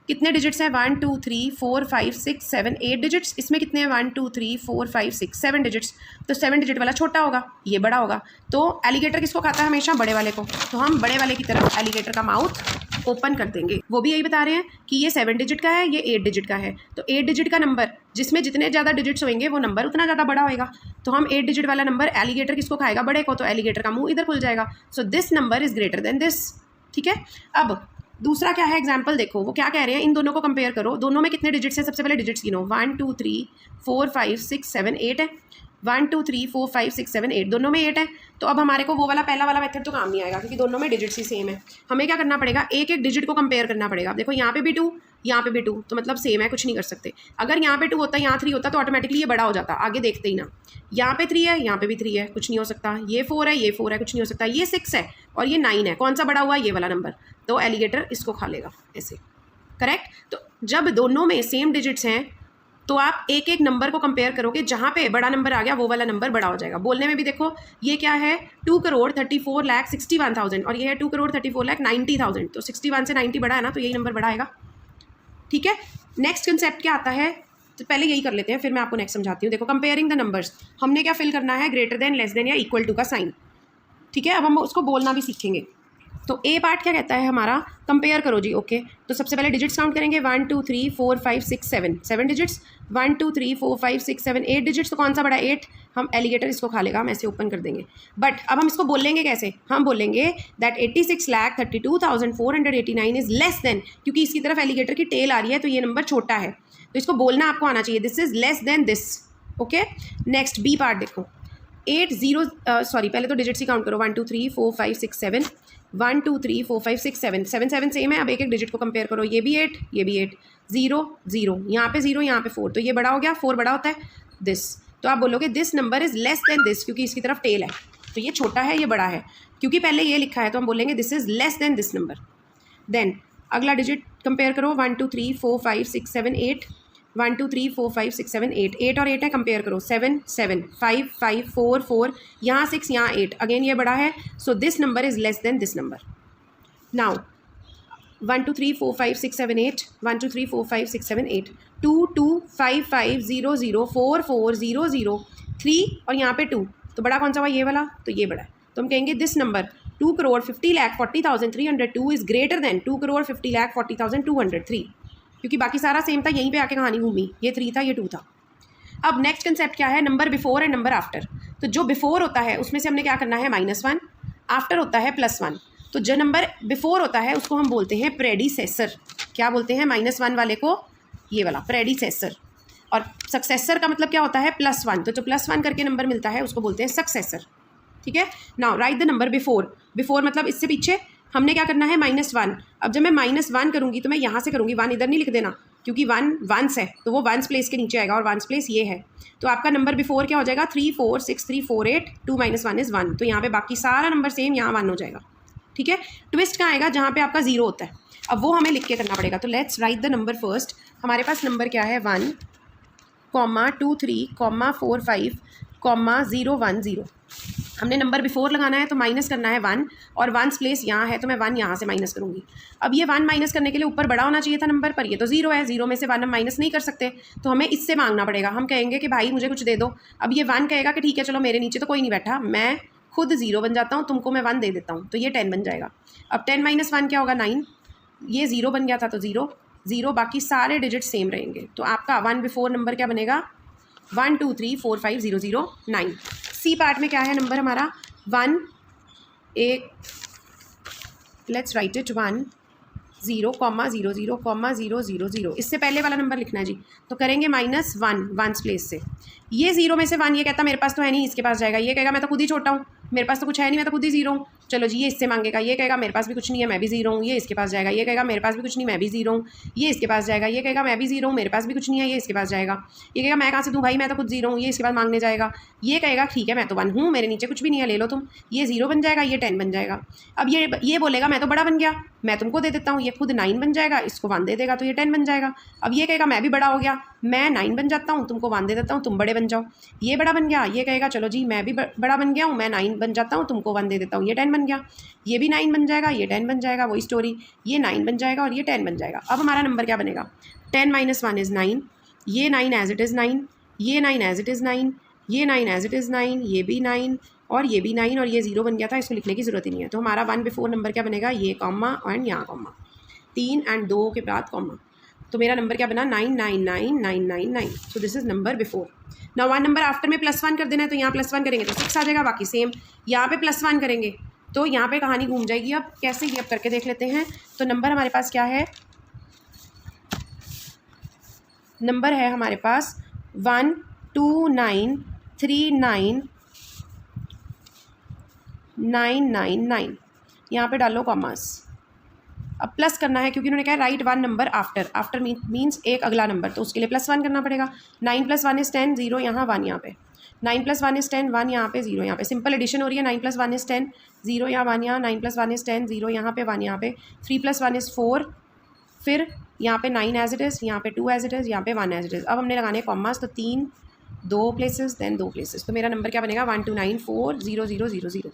कितने डिजिट्स हैं? 1 2 3 4 5 6 7 8 डिजिट्स। इसमें कितने हैं? 1 2 3 4 5 6 7 डिजिट्स। तो 7 डिजिट वाला छोटा होगा, ये बड़ा होगा। तो एलिगेटर किसको खाता है? हमेशा बड़े वाले को। तो हम बड़े वाले की तरफ एलिगेटर का माउथ ओपन कर देंगे। वो भी यही बता रहे हैं कि ये 7 डिजिट का है, ये 8 डिजिट का है। तो 8 डिजिट का नंबर जिसमें जितने ज़्यादा डिजिट्स होंगे वो नंबर उतना ज़्यादा बड़ा होएगा। तो हम 8 डिजिट वाला नंबर, एलिगेटर किसको खाएगा? बड़े को। तो एलिगेटर का मुंह इधर खुल जाएगा। So this number is greater than this, ठीक है? अब दूसरा क्या है एग्जाम्पल? देखो वो क्या कह रहे हैं, इन दोनों को कंपेयर करो। दोनों में कितने डिजिट्स हैं? सबसे पहले डिजिट्स गिनो। 1 2 3 4 5 6 7 8 है। 1 2 3 4 5 6 7 8, दोनों में 8 है। तो अब हमारे को वो वाला पहला वाला मेथड तो काम नहीं आएगा क्योंकि दोनों में डिजिट्स ही सेम है। हमें क्या करना पड़ेगा? एक एक डिजिट को कंपेयर करना पड़ेगा। देखो यहाँ पे भी 2, यहाँ पे भी 2, तो मतलब सेम है, कुछ नहीं कर सकते। अगर यहाँ पे 2 होता, यहाँ 3 होता तो ऑटोमेटिकली ये बड़ा हो जाता, आगे देखते ही ना। यहाँ पे 3 है, यहाँ पे भी 3 है, कुछ नहीं हो सकता। ये 4 है, ये 4 है, कुछ नहीं हो सकता। ये 6 है और ये 9 है, कौन सा बड़ा हुआ? ये वाला नंबर। तो एलिगेटर इसको खा लेगा ऐसे, करेक्ट? तो जब दोनों में सेम डिजिट्स हैं तो आप एक एक नंबर को कंपेयर करोगे, जहाँ पे बड़ा नंबर आ गया वो वाला नंबर बड़ा हो जाएगा। बोलने में भी देखो ये क्या है? 2 करोड़ 34,61,000 और ये है 2 करोड़ 34,90,000। तो 61 से 90 बड़ा है ना, तो यही नंबर बड़ा आएगा, ठीक है? नेक्स्ट कंसेप्ट क्या आता है? तो पहले यही कर लेते हैं, फिर मैं आपको नेक्स्ट समझाती हूँ। देखो कंपेयरिंग द नंबर्स, हमने क्या फिल करना है? ग्रेटर देन, लेस देन या इक्वल टू का साइन, ठीक है? अब हम उसको बोलना भी सीखेंगे। तो ए पार्ट क्या कहता है हमारा? कंपेयर करो जी, ओके। तो सबसे पहले डिजिट्स काउंट करेंगे। 1 2 3 4 5 6 7, 7 डिजिट्स। 1 2 3 4 5 6 7 8 डिजिट्स। तो कौन सा बड़ा? 8। हम एलिगेटर इसको खा लेगा, हम ऐसे ओपन कर देंगे। बट अब हम इसको बोलेंगे कैसे? हम बोलेंगे दैट 86,32,489 इज़ लेस देन, क्योंकि इसकी तरफ एलिगेटर की टेल आ रही है तो ये नंबर छोटा है, तो इसको बोलना आपको आना चाहिए, this is less than this, okay. Next B part देखो, 8 0 सॉरी पहले तो डिजिट्स ही काउंट करो। 1 2 3 4 5 6 7, 1 2 3 4 5 6 7, 7 7 सेम है। अब एक एक डिजिट को कंपेयर करो, ये भी 8, ये भी 8, 0 0, यहाँ पे 0, यहाँ पे 4, तो ये बड़ा हो गया, 4 बड़ा होता है दिस। तो आप बोलोगे this number is less than this, क्योंकि इसकी तरफ टेल है, तो ये छोटा है, ये बड़ा है, क्योंकि पहले ये लिखा है तो हम बोलेंगे this is less than this number. Then अगला डिजिट कंपेयर करो, 1 2 3 4 5 6 7 8, 1 2 3 4 5 6 7 8, 8 और 8 है, कंपेयर करो, 7 7 5 5 4 4, यहाँ 6 यहाँ 8, अगेन ये बड़ा है, so this number is less than this number. Now 1 2 3 4 5 6 7 8, 1 2 3 4 5 6 7 8, 2 2 5 5 0 0 4 4 0 0 3 और यहाँ पे 2, तो बड़ा कौन सा हुआ, ये वाला, तो ये बड़ा है. तो हम कहेंगे this number 2,50,40,302 is greater than 2,50,40,203, क्योंकि बाकी सारा सेम था, यहीं पे आके कहानी घूमी, ये 3 था, ये 2 था. अब नेक्स्ट कंसेप्ट क्या है, number before and number after. तो जो बिफोर होता है उसमें से हमने क्या करना है, -1, आफ्टर होता है +1. तो जो नंबर बिफोर होता है उसको हम बोलते हैं प्रेडिसेसर. क्या बोलते हैं, -1 वाले को ये वाला प्रेडिसेसर, और सक्सेसर का मतलब क्या होता है, +1. तो जो +1 करके नंबर मिलता है उसको बोलते हैं सक्सेसर. ठीक है. Now right the number before. Before मतलब इससे पीछे हमने क्या करना है, -1. अब जब मैं -1 करूँगी तो मैं यहाँ से करूँगी, 1 इधर नहीं लिख देना, क्योंकि 1 वंस है, तो वो वंस प्लेस के नीचे आएगा, और वंस प्लेस ये है. तो आपका नंबर बिफोर क्या हो जाएगा, 3 4 6 3 4 8, 2 - 1 इज़ 1. तो यहाँ पे बाकी सारा नंबर सेम, यहाँ 1 हो जाएगा. ठीक है. ट्विस्ट कहाँ आएगा, जहाँ पे आपका 0 होता है. अब वो हमें लिख के करना पड़ेगा. तो let's write the number first. हमारे पास नंबर क्या है, 1, 2 3, 4 5, 0 1 0. हमने नंबर बिफोर लगाना है तो माइनस करना है 1, और 1 प्लेस यहाँ है, तो मैं 1 यहाँ से माइनस करूँगी. अब ये 1 माइनस करने के लिए ऊपर बड़ा होना चाहिए था नंबर, पर ये तो 0 है, 0 में से 1 हम माइनस नहीं कर सकते, तो हमें इससे मांगना पड़ेगा. हम कहेंगे कि भाई मुझे कुछ दे दो. अब ये 1 कहेगा कि ठीक है चलो, मेरे नीचे तो कोई नहीं बैठा, मैं खुद 0 बन जाता हूँ, तुमको मैं 1 दे देता हूँ, तो ये 10 बन जाएगा. अब 10 - 1 क्या होगा, 9. ये 0 बन गया था, तो 0 0, बाकी सारे डिजिट सेम रहेंगे. तो आपका 1 बिफोर नंबर क्या बनेगा, 1 2 3 4 5 0 0 9. सी पार्ट में क्या है नंबर हमारा, 1 1, लेट्स राइट इट, 1 0 0 0 0 0 0. इससे पहले वाला नंबर लिखना है जी. तो करेंगे -1 वंस प्लेस से. ये 0 में से 1 ये कहता मेरे पास तो है नहीं, इसके पास जाएगा. ये कहेगा मैं तो खुद ही छोटा हूँ, मेरे पास तो कुछ है नहीं, मैं तो खुद ही 0 हूँ. चलो जी, ये इससे मांगेगा, ये कहेगा मेरे पास भी कुछ नहीं है, मैं भी 0 हूँ. ये इसके पास जाएगा, ये कहेगा मेरे पास भी कुछ नहीं, मैं भी 0 हूँ. ये इसके पास जाएगा, ये कहेगा मैं भी 0 हूँ, मेरे पास भी कुछ नहीं है, ये इसके पास जाएगा. ये कहेगा मैं कहाँ से दूँ भाई, मैं तो खुद 0 हूँ. ये इसके पास मांगने जाएगा. ये कहेगा ठीक है मैं तो 1 हूँ, मेरे नीचे कुछ भी नहीं है, ले लो तुम. ये 0 बन जाएगा, ये 10 बन जाएगा. अब ये बोलेगा मैं तो बड़ा बन गया, मैं तुमको दे देता हूँ. ये खुद 9 बन जाएगा, इसको 1 दे देगा, तो ये 10 बन जाएगा. अब ये कहेगा मैं भी बड़ा हो गया, मैं 9 बन जाता हूँ, तुमको 1 दे देता हूँ, तुम बड़े बन जाओ. ये बड़ा बन गया, ये कहेगा चलो जी मैं भी बड़ा बन गया हूँ, मैं 9 बन जाता हूँ, तुमको 1 दे देता हूँ, ये 10 बन गया. ये भी 9 बन जाएगा, ये 10 बन जाएगा, वही स्टोरी. ये 9 बन जाएगा और ये 10 बन जाएगा. अब हमारा नंबर क्या बनेगा, 10 - 1 इज़ 9. ये 9 एज इट इज़ 9, ये 9 एज इट इज़ 9, ये 9 एज इट इज़ 9, ये भी 9 और ये भी 9, और ये 0 बन गया था, इसको लिखने की ज़रूरत ही नहीं है. तो हमारा 1 बिफोर नंबर क्या बनेगा, ये कॉमा एंड यहाँ कॉमा, 3 एंड 2 के बाद कॉमा. तो मेरा नंबर क्या बना, 999999. सो this is number before. Now 1 number after में +1 कर देना है, तो यहाँ +1 करेंगे तो 6 आ जाएगा, बाकी सेम. यहाँ पे +1 करेंगे तो यहाँ पे कहानी घूम जाएगी. अब कैसे, ये अब करके देख लेते हैं. तो नंबर हमारे पास क्या है, नंबर है हमारे पास 1 2 9 3 9 9 9 9. यहाँ पे डालो कॉमास. अब प्लस करना है, क्योंकि उन्होंने कहा right 1 number after. After means एक अगला नंबर, तो उसके लिए +1 करना पड़ेगा. 9 + 1 इज़ 10, 0 यहाँ 1 यहाँ पे. 9 + 1 इज़ 10, 1 यहाँ पे, 0 यहाँ पे. सिंपल एडिशन हो रही है. 9 + 1 इज़ 10, 0 यहाँ 1 यहाँ. 9 + 1 इज़ 10, 0 यहाँ पे, 1 यहाँ पे. 3 + 1 इज़ 4, फिर यहाँ पे 9 एज इट इज़, यहाँ पे 2 एज इट इज़, यहाँ पे 1 एज इट इज़. अब हमने लगाने कॉमास, तो 3 2 प्लेसेस देन 2 प्लेसेस. तो मेरा नंबर क्या बनेगा, 12940000.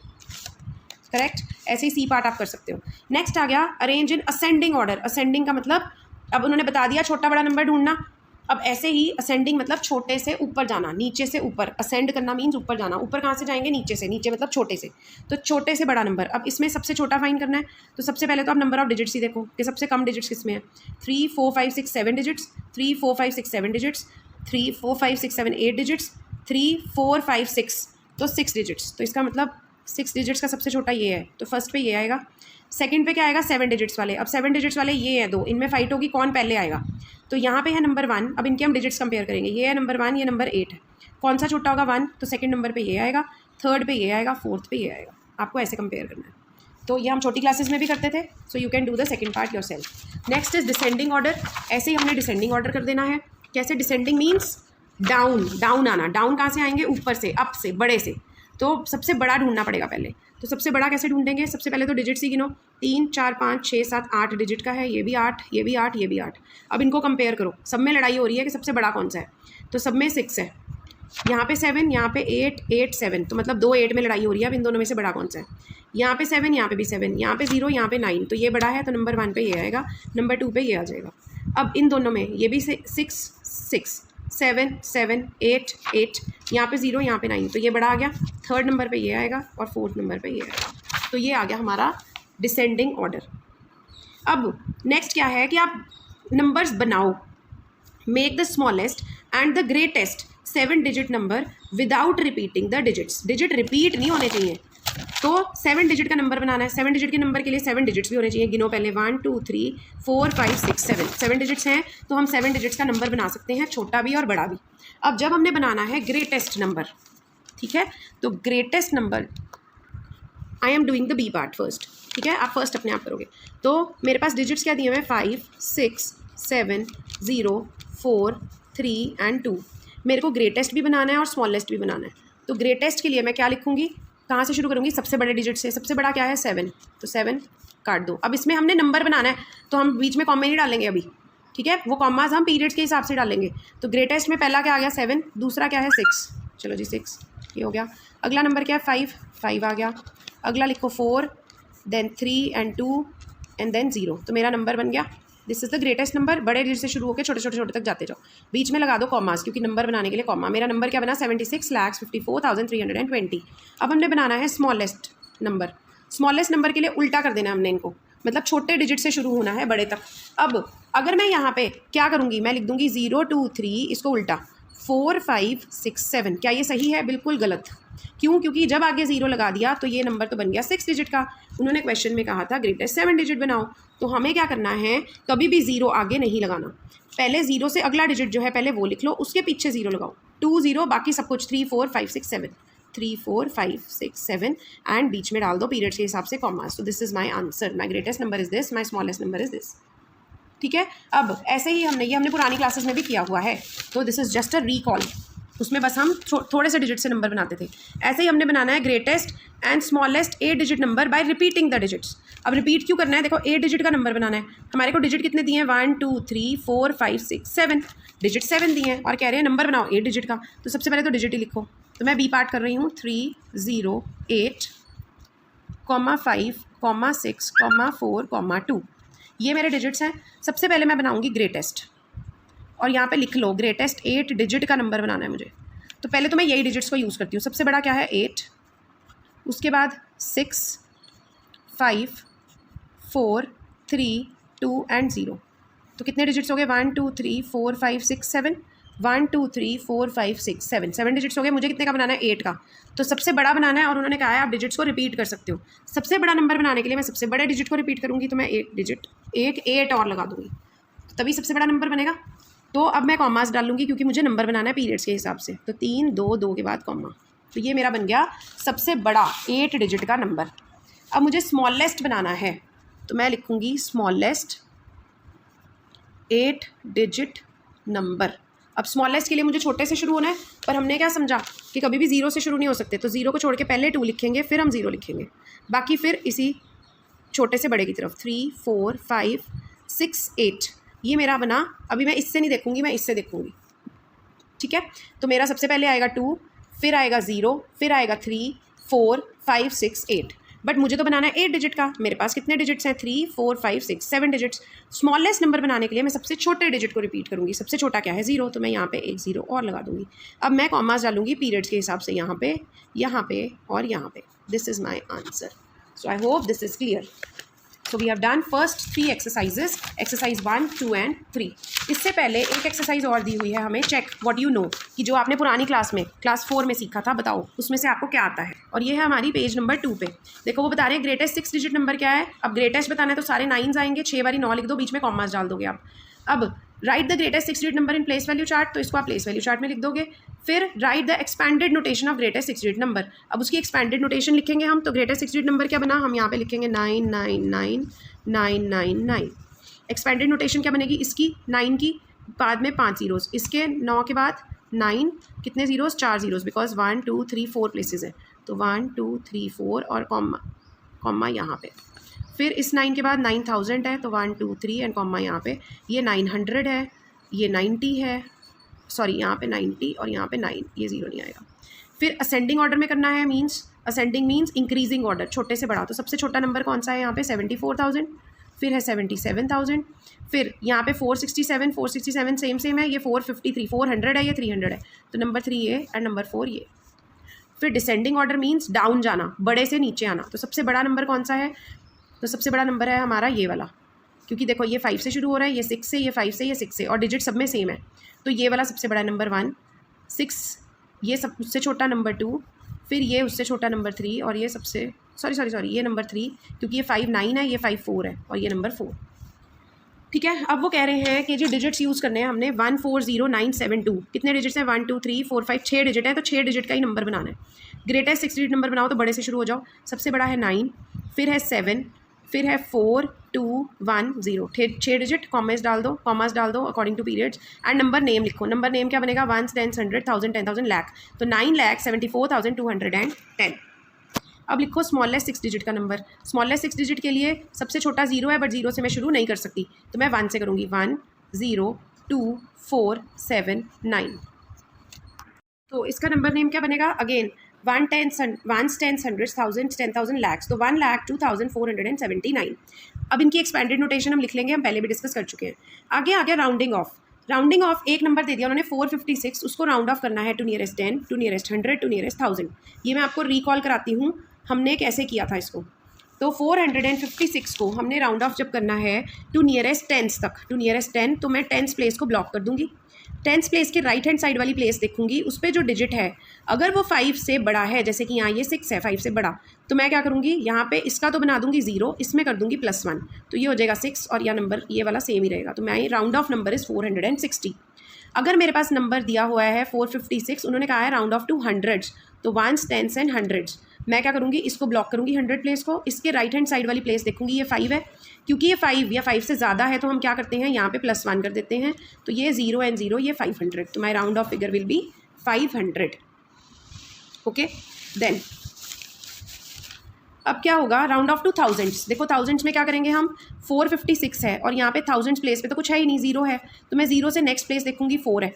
करेक्ट. ऐसे ही सी पार्ट आप कर सकते हो. नेक्स्ट आ गया arrange in ascending order. Ascending का मतलब, अब उन्होंने बता दिया छोटा बड़ा नंबर ढूंढना. अब ऐसे ही असेंडिंग मतलब छोटे से ऊपर जाना, नीचे से ऊपर. असेंड करना मीन्स ऊपर जाना. ऊपर कहाँ से जाएंगे, नीचे से. नीचे मतलब छोटे से, तो छोटे से बड़ा नंबर. अब इसमें सबसे छोटा फाइंड करना है, तो सबसे पहले तो आप नंबर ऑफ डिजिट्स ही देखो कि सबसे कम डिजिट्स किस में है. 3 4 5 6 7 डिजिट्स, 3 4 5 6 7 डिजिट्स, 3 4 5 6 7 8 डिजिट्स, 3 4 5 6, तो 6 डिजिट्स. तो इसका मतलब 6 डिजिट्स का सबसे छोटा ये है, तो फर्स्ट पे ये आएगा. सेकंड पे क्या आएगा, 7 डिजिट्स वाले. अब 7 डिजिट्स वाले ये है 2, इनमें फाइट होगी कौन पहले आएगा. तो यहाँ पे है नंबर 1. अब इनके हम डिजिट्स कंपेयर करेंगे. ये है नंबर 1, ये नंबर 8 है. कौन सा छोटा होगा, 1. तो सेकंड नंबर पे ये आएगा, थर्ड पे ये आएगा, फोर्थ पे ये आएगा. आपको ऐसे कंपेयर करना है. तो ये हम छोटी क्लासेस में भी करते थे. So you can do the second part your self. Next is descending order. ऐसे ही हमने डिसेंडिंग ऑर्डर कर देना है. कैसे, डिसेंडिंग मीन्स डाउन. डाउन आना. डाउन कहाँ से आएंगे, ऊपर से, अप से, बड़े से. तो सबसे बड़ा ढूंढना पड़ेगा पहले। तो सबसे बड़ा कैसे ढूंढेंगे? सबसे पहले तो डिजिट्स ही गिनो, 3 4 5 6 7 8 डिजिट का है, ये भी 8, ये भी 8, ये भी 8। अब इनको कंपेयर करो, सब में लड़ाई हो रही है कि सबसे बड़ा कौन सा है। तो सब में 6 है, यहाँ पे 7, यहाँ पे 8 8 7, तो मतलब 2 8 में लड़ाई हो रही है। अब इन दोनों में से बड़ा कौन सा है? यहाँ पे 7, यहाँ पे भी 7, यहाँ पे 0, यहाँ पे 9, तो ये बड़ा है, तो नंबर 1 पे ये आएगा, नंबर 2 पे ये आ जाएगा। अब इन दोनों में ये भी 6 6 7 7 8 8, यहाँ पे 0, यहाँ पे 9, तो ये बड़ा आ गया। थर्ड नंबर पे ये आएगा और फोर्थ नंबर पे ये आएगा। तो ये आ गया हमारा डिसेंडिंग ऑर्डर। अब नेक्स्ट क्या है कि आप नंबर्स बनाओ, make the smallest and the greatest 7 digit number without repeating the digits. Digit repeat नहीं होने चाहिए। तो 7 डिजिट का नंबर बनाना है। 7 डिजिट के नंबर के लिए 7 डिजिट्स भी होने चाहिए। गिनो पहले 1 2 3 4 5 6 7, 7 डिजिट्स हैं, तो हम 7 डिजिट्स का नंबर बना सकते हैं, छोटा भी और बड़ा भी। अब जब हमने बनाना है ग्रेटेस्ट नंबर, ठीक है, तो greatest number, I am doing the B part first, ठीक है, आप फर्स्ट अपने आप करोगे। तो मेरे पास डिजिट्स क्या दिए हुए हैं? 5 6 7 0 4 3 एंड 2। मेरे को ग्रेटेस्ट भी बनाना है और स्मॉलेस्ट भी बनाना है। तो ग्रेटेस्ट के लिए मैं क्या लिखूंगी? कहाँ से शुरू करूँगी? सबसे बड़े डिजिट से। सबसे बड़ा क्या है? 7, तो 7 काट दो। अब इसमें हमने नंबर बनाना है, तो हम बीच में कॉमा नहीं डालेंगे अभी, ठीक है, वो कॉमास हम पीरियड्स के हिसाब से डालेंगे। तो ग्रेटेस्ट में पहला क्या आ गया? 7, दूसरा क्या है? 6, चलो जी 6 ये हो गया। अगला नंबर क्या है? 5 आ गया। अगला लिखो 4, देन 3 एंड 2 एंड देन 0, तो मेरा नंबर बन गया। This is the greatest number. बड़े डिजिट से शुरू होकर छोटे छोटे छोटे तक जाते जाओ, बीच में लगा दो कॉमास, क्योंकि नंबर बनाने के लिए कॉमा। मेरा नंबर क्या बना? 76,54,320। अब हमने बनाना है स्मॉलेस्ट नंबर। स्मॉलेस्ट नंबर के लिए उल्टा कर देना हमने इनको, मतलब छोटे डिजिट से शुरू होना है बड़े तक। अब अगर मैं यहाँ पे क्या करूँगी? मैं लिख दूँगी 0 2 3, इसको उल्टा 4 5 6 7। क्या ये सही है? बिल्कुल गलत। क्यों? क्योंकि जब आगे 0 लगा दिया तो ये नंबर तो बन गया 6 डिजिट का। उन्होंने क्वेश्चन में कहा था ग्रेटेस्ट 7 डिजिट बनाओ, तो हमें क्या करना है? कभी भी 0 आगे नहीं लगाना। पहले 0 से अगला डिजिट जो है पहले वो लिख लो, उसके पीछे 0 लगाओ। 2 0, बाकी सब कुछ 3 4 5 6 7, 3 4 5 6 7 एंड बीच में डाल दो पीरियड्स के हिसाब से कॉमास। तो this is my answer. My greatest number is this, my smallest number is this, ठीक है। अब ऐसे ही हमने पुरानी क्लासेस में भी किया हुआ है, तो this is just a recall. उसमें बस हम थोड़े से डिजिट से नंबर बनाते थे। ऐसे ही हमने बनाना है greatest and smallest 8 digit number by repeating the digits. अब रिपीट क्यों करना है? देखो 8 डिजिट का नंबर बनाना है। हमारे को डिजिट कितने दिए हैं? 1 2 3 4 5 6 7, डिजिट 7 दिए हैं और कह रहे हैं नंबर बनाओ 8 डिजिट का। तो सबसे पहले तो डिजिट ही लिखो। तो मैं बी पार्ट कर रही हूँ, 3 0 8 5 6 4 2, ये मेरे डिजिट्स हैं। सबसे पहले मैं बनाऊँगी ग्रेटेस्ट, और यहाँ पे लिख लो ग्रेटेस्ट 8 डिजिट का नंबर बनाना है मुझे। तो पहले तो मैं यही डिजिट्स को यूज़ करती हूँ। सबसे बड़ा क्या है? 8, उसके बाद 6 5 4 3 2 एंड 0। तो कितने डिजिट्स हो गए? 1 2 3 4 5 6 7, 1 2 3 4 5 6 7, 7 डिजिट्स हो गए। मुझे कितने का बनाना है? 8 का। तो सबसे बड़ा बनाना है और उन्होंने कहा है आप डिजिट्स को रिपीट कर सकते हो। सबसे बड़ा नंबर बनाने के लिए मैं सबसे बड़े डिजिट को रिपीट करूँगी, तो मैं 8 डिजिट 8 और लगा दूँगी, तो तभी सबसे बड़ा नंबर बनेगा। तो अब मैं कॉमास डाल लूँगी क्योंकि मुझे नंबर बनाना है पीरियड्स के हिसाब से। तो 3 2 2 के बाद कॉमा, तो ये मेरा बन गया सबसे बड़ा 8 डिजिट का नंबर। अब मुझे स्मॉलेस्ट बनाना है, तो मैं लिखूँगी स्मॉलेस्ट 8 डिजिट नंबर। अब स्मॉलेस्ट के लिए मुझे छोटे से शुरू होना है, पर हमने क्या समझा कि कभी भी 0 से शुरू नहीं हो सकते। तो 0 को छोड़ के पहले 2 लिखेंगे, फिर हम 0 लिखेंगे, बाकी फिर इसी छोटे से बड़े की तरफ। 3 4 5 6 8, ये मेरा बना। अभी मैं इससे नहीं देखूंगी, मैं इससे देखूंगी, ठीक है। तो मेरा सबसे पहले आएगा 2, फिर आएगा 0, फिर आएगा 3 4 5 6 8। बट मुझे तो बनाना है 8 डिजिट का। मेरे पास कितने डिजिट्स हैं? 3 4 5 6 7 डिजिट्स। स्मॉलेस्ट नंबर बनाने के लिए मैं सबसे छोटे डिजिट को रिपीट करूंगी। सबसे छोटा क्या है? 0, तो मैं यहाँ पे एक 0 और लगा दूंगी। अब मैं कॉमास डालूंगी पीरियड्स के हिसाब से, यहाँ पे और यहाँ पे। This is my answer. So I hope this is clear. So we have done first 3 exercises, exercise 1, 2 and 3. इससे पहले एक एक्सरसाइज और दी हुई है हमें, चेक व्हाट यू नो, कि जो आपने पुरानी क्लास में क्लास 4 में सीखा था, बताओ उसमें से आपको क्या आता है। और ये है हमारी पेज नंबर 2 पे। देखो वो बता रहे हैं ग्रेटेस्ट 6 डिजिट नंबर क्या है। अब ग्रेटेस्ट बताना है तो सारे 9s आएंगे, 6 बारी 9 लिख दो, बीच में कॉमास डाल दोगे आप। अब right the greatest 6 digit number in place value chart, तो इसको आप प्लेस वैल्यू चार्ट में लिख दोगे। फिर right the expanded notation of greatest 6 digit number. अब उसकी एक्सपैंडेड नोटेशन लिखेंगे हम। तो ग्रेटेस्ट 6 डिजिट नंबर क्या बना? हम यहाँ पे लिखेंगे 9999999। एक्सपैंडेड नोटेशन क्या बनेगी इसकी? 9 की बाद में 5 जीरोस, इसके 9 के बाद 9 कितने ज़ीरोज़, 4 ज़ीरोज़, बिकॉज 1 2 3 4 प्लेसेस है, तो 1 2 3 4 और कॉमा यहाँ पे। फिर इस 9 के बाद 9000 है, तो 1 2 3 एंड कॉमा यहाँ पे। ये 900 है, ये 90 है, सॉरी यहाँ पे 90 और यहाँ पे 9, ये ज़ीरो नहीं आएगा। फिर असेंडिंग ऑर्डर में करना है, means ascending means increasing order, छोटे से बड़ा। तो सबसे छोटा नंबर कौन सा है यहाँ पे, 74,000, फिर है 77,000, फिर यहाँ पे 467 सेम है, ये 453, 400 है, ये 300 है, तो नंबर 3 ये एंड नंबर 4 ये। फिर डिसेंडिंग ऑर्डर मीन्स डाउन जाना, बड़े से नीचे आना। तो सबसे बड़ा नंबर कौन सा है, तो सबसे बड़ा नंबर है हमारा ये वाला, क्योंकि देखो ये 5 से शुरू हो रहा है, ये 6 से, ये 5 से, ये 6 से, और डिजिट सब में सेम है, तो ये वाला सबसे बड़ा नंबर 1, 6, ये सब उससे छोटा नंबर 2, फिर ये उससे छोटा नंबर 3, और ये सबसे सॉरी ये नंबर 3, क्योंकि ये 5 9 है, ये 5 4 है, और ये नंबर 4। ठीक है, अब वो कह रहे हैं कि जो डिजिट्स यूज़ करने हैं हमने 140972, कितने डिजिट्स हैं, 1 2 3 4 5, 6 डिजिट है, तो 6 डिजिट का ही नंबर बनाना है। ग्रेटेस्ट 6 डिजिट नंबर बनाओ तो बड़े से शुरू हो जाओ। सबसे बड़ा है 9, फिर है 7, फिर है 4 2 1 0, 6 डिजिट, कॉमास डाल दो according to periods, and number name लिखो। नंबर नेम क्या बनेगा, 1 10 100 1000 10,000 लाख, तो 9,74,210। अब लिखो स्मॉलेस्ट 6 डिजिट का नंबर। स्मॉलेस्ट 6 डिजिट के लिए सबसे छोटा 0 है, बट 0 से मैं शुरू नहीं कर सकती, तो मैं 1 से करूँगी, 1 0 2 4 7 9। तो इसका नंबर नेम क्या बनेगा, अगेन 1 10 100 1000 10,000 लैक्स, तो 1,02,479। अब इनकी एक्सपेंडेड नोटेशन हम लिख लेंगे, हम पहले भी डिस्कस कर चुके हैं। आगे आ गया राउंडिंग ऑफ। राउंडिंग ऑफ, एक नंबर दे दिया उन्होंने 456, उसको राउंड ऑफ करना है to nearest 10, to nearest 100, to nearest 1000। ये मैं आपको रिकॉल कराती हूँ हमने कैसे किया था इसको। तो 456 को हमने राउंड ऑफ जब करना है टू नियरेस्ट 10 तक, टू नियरेस्ट 10, तो मैं 10th प्लेस को ब्लॉक कर दूंगी। 10th प्लेस के राइट हैंड साइड वाली प्लेस देखूंगी, उस पर जो डिजिट है अगर वो 5 से बड़ा है, जैसे कि यहाँ ये 6 है 5 से बड़ा, तो मैं क्या करूँगी, यहाँ पे इसका तो बना दूंगी 0, इसमें कर दूंगी +1, तो ये हो जाएगा 6, और यह नंबर ये वाला सेम ही रहेगा। तो मैं राउंड ऑफ नंबर इज़ 460। अगर मेरे पास नंबर दिया हुआ है 456, उन्होंने कहा है राउंड ऑफ टू हंड्रेड्स, तो 1s 10s एंड 100s, मैं क्या करूँगी, इसको ब्लॉक करूँगी 100 प्लेस को। इसके राइट हैंड साइड वाली प्लेस देखूँगी, ये 5 है, क्योंकि ये 5 या 5 से ज़्यादा है तो हम क्या करते हैं, यहाँ पे +1 कर देते हैं, तो ये 0 एंड 0, ये 500, तो my round off figure will be 500। Okay, then अब क्या होगा, राउंड ऑफ टू थाउजेंड्स। देखो थाउजेंड्स में क्या करेंगे हम, 456 है और यहाँ पे थाउजेंड्स प्लेस पे तो कुछ है ही नहीं, 0 है, तो मैं 0 से नेक्स्ट प्लेस देखूँगी 4 है।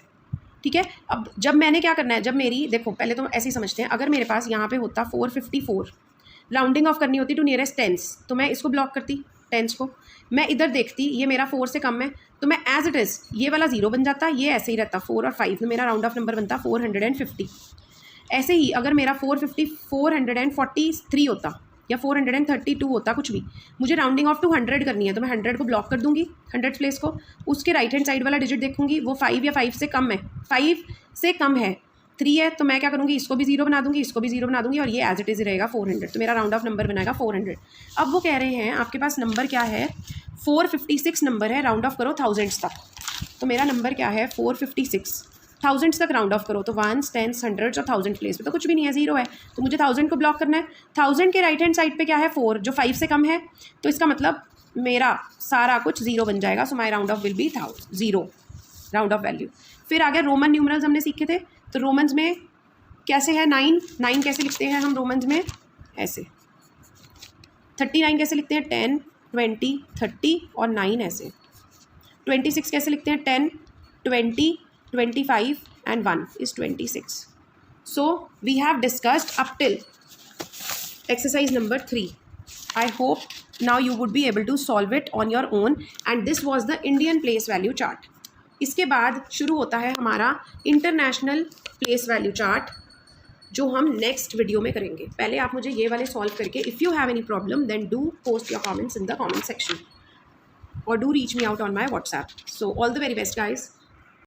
ठीक है, अब जब मैंने क्या करना है, जब मेरी, देखो पहले तो ऐसे ही समझते हैं, अगर मेरे पास यहाँ पे होता 454, राउंडिंग ऑफ करनी होती टू नियरेस्ट 10s, तो मैं इसको ब्लॉक करती 10s को। मैं इधर देखती, ये मेरा 4 से कम है, तो मैं एज इट इज़ ये वाला 0 बन जाता, ये ऐसे ही रहता 4 और 5, तो मेरा राउंड ऑफ नंबर बनता 450। ऐसे ही अगर मेरा 443 होता या 432 होता, कुछ भी, मुझे राउंडिंग ऑफ टू 100 करनी है, तो मैं 100 को ब्लॉक कर दूंगी, 100 प्लेस को। उसके राइट हैंड साइड वाला डिजिट देखूंगी, वो 5 या 5 से कम है, 5 से कम है, 3 है, तो मैं क्या करूँगी, इसको भी 0 बना दूंगी, इसको भी 0 बना दूंगी, और ये एज इट इज़ रहेगा 400, तो मेरा राउंड ऑफ नंबर बनाएगा 400। अब वो कह रहे हैं आपके पास नंबर क्या है, 456 नंबर है, राउंड ऑफ करो थाउजेंड्स तक, तो मेरा नंबर क्या है 456, थाउजेंड्स तक राउंड ऑफ करो, तो 1s 10s 100s और 1000 प्लेस पे तो कुछ भी नहीं है, 0 है, तो मुझे 1000 को ब्लॉक करना है। 1000 के राइट हैंड साइड पे क्या है, 4, जो 5 से कम है, तो इसका मतलब मेरा सारा कुछ 0 बन जाएगा, so my round off will be 0, round off value. फिर आ गया रोमन न्यूमरल्स, हमने सीखे थे, तो रोमन्स में कैसे है, 9 कैसे लिखते हैं हम रोमन्स में, ऐसे। 39 कैसे लिखते हैं, 10 20 30 और 9 ऐसे। 26 कैसे लिखते हैं, 10 20 25 and 1 is 26. So we have discussed up till exercise number 3. I hope now you would be able to solve it on your own, and this was the Indian place value chart. इसके बाद शुरू होता है हमारा international place value chart, जो हम next video में करेंगे। पहले आप मुझे ये वाले सॉल्व करके, if you have any problem then do post your comments in the comment section or do reach me out on my WhatsApp. So all the very best guys.